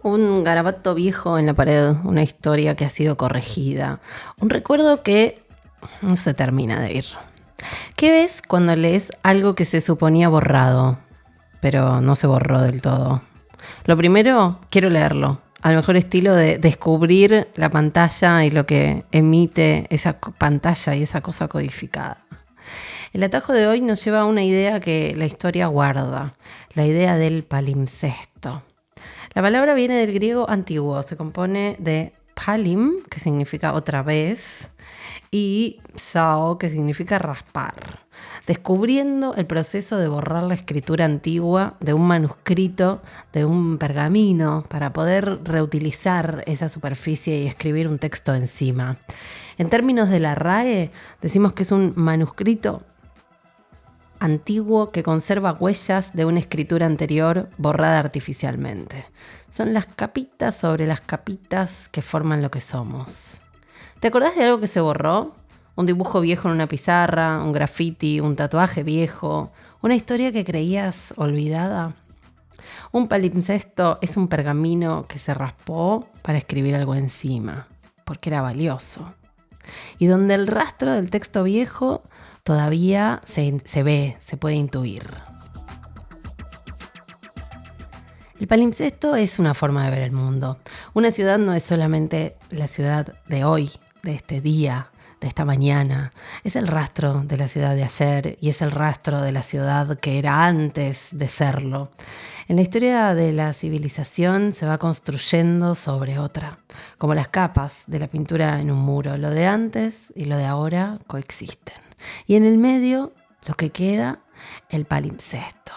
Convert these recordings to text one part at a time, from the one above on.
Un garabato viejo en la pared, una historia que ha sido corregida, un recuerdo que no se termina de ir. ¿Qué ves cuando lees algo que se suponía borrado, pero no se borró del todo? Lo primero, quiero leerlo, al mejor estilo de descubrir la pantalla y lo que emite esa pantalla y esa cosa codificada. El atajo de hoy nos lleva a una idea que la historia guarda, la idea del palimpsesto. La palabra viene del griego antiguo, se compone de palim, que significa otra vez, y sao, que significa raspar, descubriendo el proceso de borrar la escritura antigua de un manuscrito, de un pergamino, para poder reutilizar esa superficie y escribir un texto encima. En términos de la RAE, decimos que es un manuscrito antiguo que conserva huellas de una escritura anterior borrada artificialmente. Son las capitas sobre las capitas que forman lo que somos. ¿Te acordás de algo que se borró? Un dibujo viejo en una pizarra, un graffiti, un tatuaje viejo, una historia que creías olvidada. Un palimpsesto es un pergamino que se raspó para escribir algo encima, porque era valioso. Y donde el rastro del texto viejo todavía se ve, se puede intuir. El palimpsesto es una forma de ver el mundo. Una ciudad no es solamente la ciudad de hoy, de este día, de esta mañana. Es el rastro de la ciudad de ayer y es el rastro de la ciudad que era antes de serlo. En la historia de la civilización se va construyendo sobre otra, como las capas de la pintura en un muro. Lo de antes y lo de ahora coexisten. Y en el medio, lo que queda, el palimpsesto.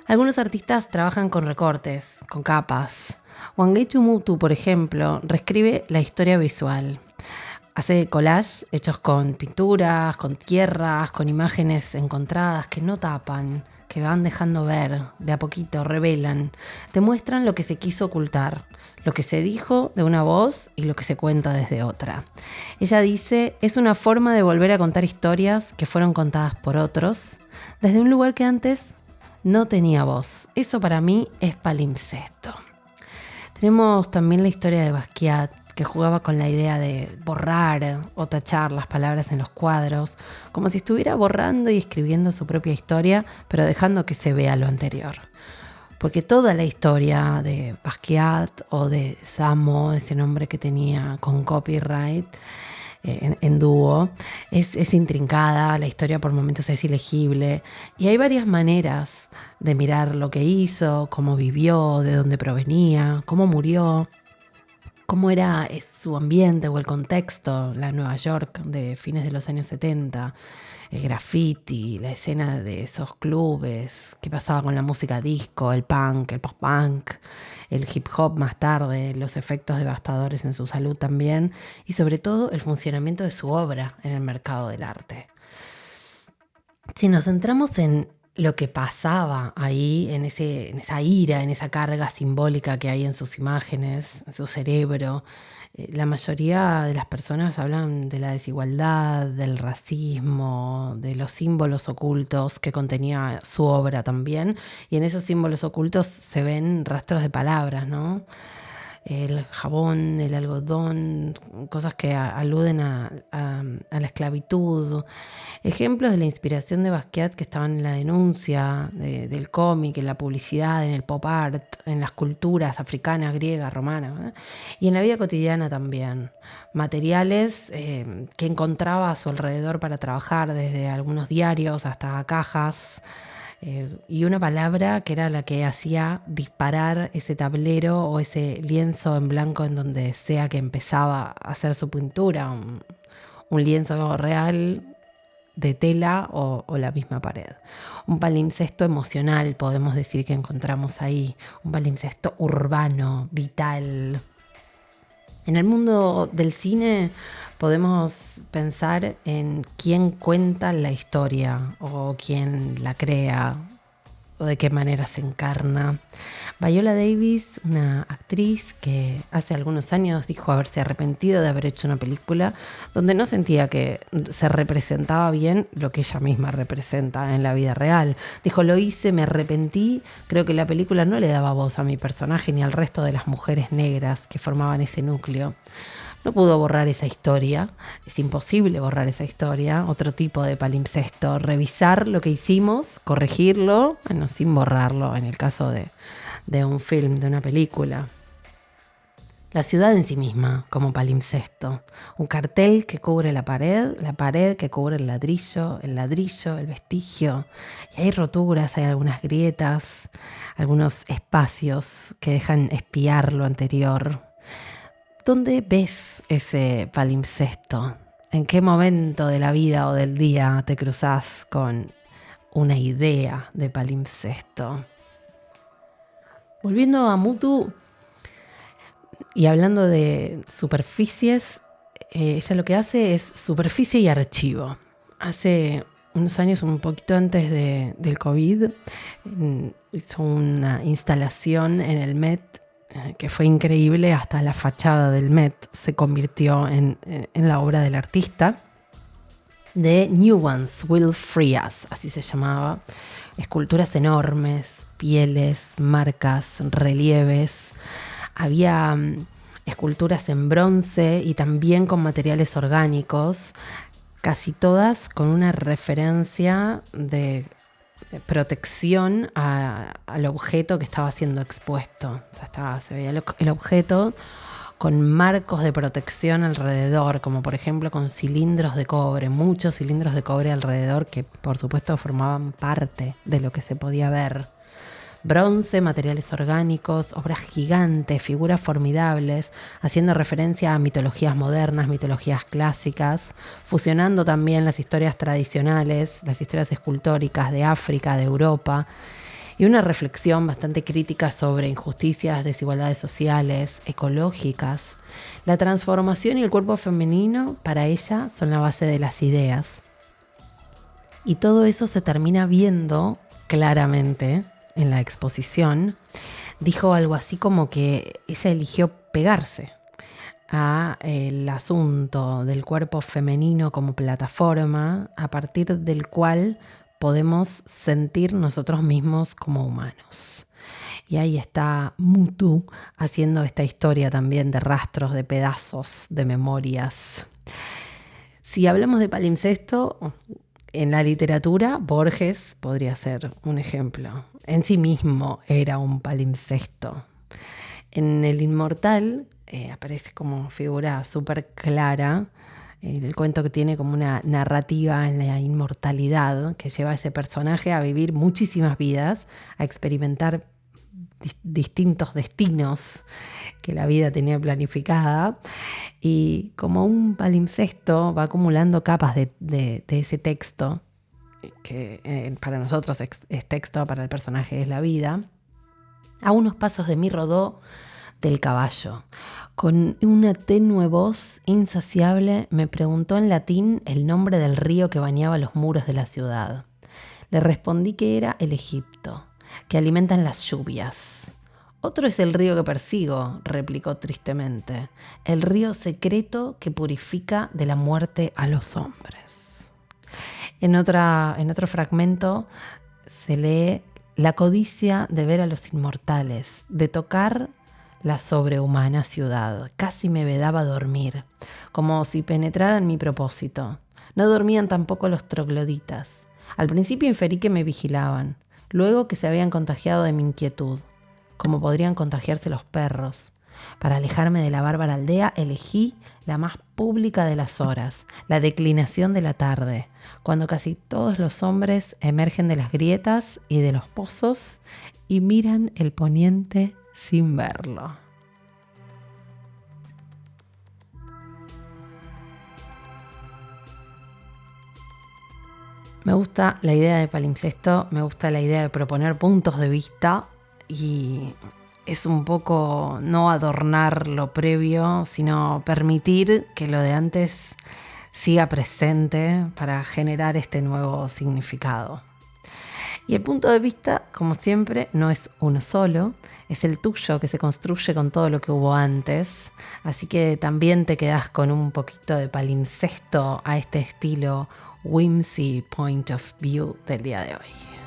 Algunos artistas trabajan con recortes, con capas. Wangechu Mutu, por ejemplo, reescribe la historia visual. Hace collage hechos con pinturas, con tierras, con imágenes encontradas que no tapan, que van dejando ver, de a poquito revelan, te muestran lo que se quiso ocultar, lo que se dijo de una voz y lo que se cuenta desde otra. Ella dice, es una forma de volver a contar historias que fueron contadas por otros, desde un lugar que antes no tenía voz. Eso para mí es palimpsesto. Tenemos también la historia de Basquiat, que jugaba con la idea de borrar o tachar las palabras en los cuadros, como si estuviera borrando y escribiendo su propia historia, pero dejando que se vea lo anterior. Porque toda la historia de Basquiat o de Samo, ese nombre que tenía con copyright en dúo, es intrincada, la historia por momentos es ilegible y hay varias maneras de mirar lo que hizo, cómo vivió, de dónde provenía, cómo murió, cómo era su ambiente o el contexto, la Nueva York de fines de los años 70, el graffiti, la escena de esos clubes, qué pasaba con la música disco, el punk, el post-punk, el hip hop más tarde, los efectos devastadores en su salud también y sobre todo el funcionamiento de su obra en el mercado del arte. Si nos centramos en lo que pasaba ahí, en esa ira, en esa carga simbólica que hay en sus imágenes, en su cerebro, la mayoría de las personas hablan de la desigualdad, del racismo, de los símbolos ocultos que contenía su obra también, y en esos símbolos ocultos se ven rastros de palabras, ¿no? El jabón, el algodón, cosas que aluden a la esclavitud. Ejemplos de la inspiración de Basquiat que estaban en la denuncia del cómic, en la publicidad, en el pop art, en las culturas africanas, griegas, romanas, y en la vida cotidiana también. Materiales que encontraba a su alrededor para trabajar, desde algunos diarios hasta cajas, y una palabra que era la que hacía disparar ese tablero o ese lienzo en blanco en donde sea que empezaba a hacer su pintura, un lienzo real de tela o la misma pared. Un palimpsesto emocional, podemos decir que encontramos ahí, un palimpsesto urbano, vital. En el mundo del cine podemos pensar en quién cuenta la historia o quién la crea. o de qué manera se encarna. Viola Davis, una actriz que hace algunos años dijo haberse arrepentido de haber hecho una película donde no sentía que se representaba bien lo que ella misma representa en la vida real. Dijo, lo hice, me arrepentí, creo que la película no le daba voz a mi personaje ni al resto de las mujeres negras que formaban ese núcleo. No pudo borrar esa historia, es imposible borrar esa historia, otro tipo de palimpsesto, revisar lo que hicimos, corregirlo, bueno, sin borrarlo en el caso de un film, de una película. La ciudad en sí misma, como palimpsesto, un cartel que cubre la pared que cubre el ladrillo, el vestigio, y hay roturas, hay algunas grietas, algunos espacios que dejan espiar lo anterior. ¿Dónde ves ese palimpsesto? ¿En qué momento de la vida o del día te cruzás con una idea de palimpsesto? Volviendo a Mutu y hablando de superficies, ella lo que hace es superficie y archivo. Hace unos años, un poquito antes del COVID, hizo una instalación en el Met que fue increíble. Hasta la fachada del Met se convirtió en la obra del artista. The New Ones Will Free Us, así se llamaba. Esculturas enormes, pieles, marcas, relieves. Había esculturas en bronce y también con materiales orgánicos, casi todas con una referencia de protección al objeto que estaba siendo expuesto. O sea, se veía el objeto con marcos de protección alrededor, como por ejemplo con cilindros de cobre, muchos cilindros de cobre alrededor que por supuesto formaban parte de lo que se podía ver. Bronce, materiales orgánicos, obras gigantes, figuras formidables, haciendo referencia a mitologías modernas, mitologías clásicas, fusionando también las historias tradicionales, las historias escultóricas de África, de Europa, y una reflexión bastante crítica sobre injusticias, desigualdades sociales, ecológicas. La transformación y el cuerpo femenino para ella son la base de las ideas. Y todo eso se termina viendo claramente en la exposición. Dijo algo así como que ella eligió pegarse a el asunto del cuerpo femenino como plataforma a partir del cual podemos sentir nosotros mismos como humanos. Y ahí está Mutu haciendo esta historia también de rastros, de pedazos, de memorias. Si hablamos de palimpsesto, en la literatura, Borges podría ser un ejemplo. En sí mismo era un palimpsesto. En El Inmortal aparece como figura súper clara. El cuento que tiene como una narrativa en la inmortalidad que lleva a ese personaje a vivir muchísimas vidas, a experimentar distintos destinos que la vida tenía planificada, y como un palimpsesto va acumulando capas de ese texto, que para nosotros es texto, para el personaje es la vida. A unos pasos de mí rodó del caballo. Con una tenue voz insaciable me preguntó en latín el nombre del río que bañaba los muros de la ciudad. Le respondí que era el Egipto, que alimentan las lluvias. Otro es el río que persigo, replicó tristemente, el río secreto que purifica de la muerte a los hombres. En otro fragmento se lee la codicia de ver a los inmortales, de tocar la sobrehumana ciudad. Casi me vedaba dormir, como si penetraran mi propósito. No dormían tampoco los trogloditas. Al principio inferí que me vigilaban, luego que se habían contagiado de mi inquietud, como podrían contagiarse los perros. Para alejarme de la bárbara aldea elegí la más pública de las horas, la declinación de la tarde, cuando casi todos los hombres emergen de las grietas y de los pozos y miran el poniente sin verlo. Me gusta la idea de palimpsesto, me gusta la idea de proponer puntos de vista, y es un poco no adornar lo previo, sino permitir que lo de antes siga presente para generar este nuevo significado. Y el punto de vista, como siempre, no es uno solo, es el tuyo que se construye con todo lo que hubo antes. Así que también te quedás con un poquito de palimpsesto a este estilo whimsy point of view del día de hoy.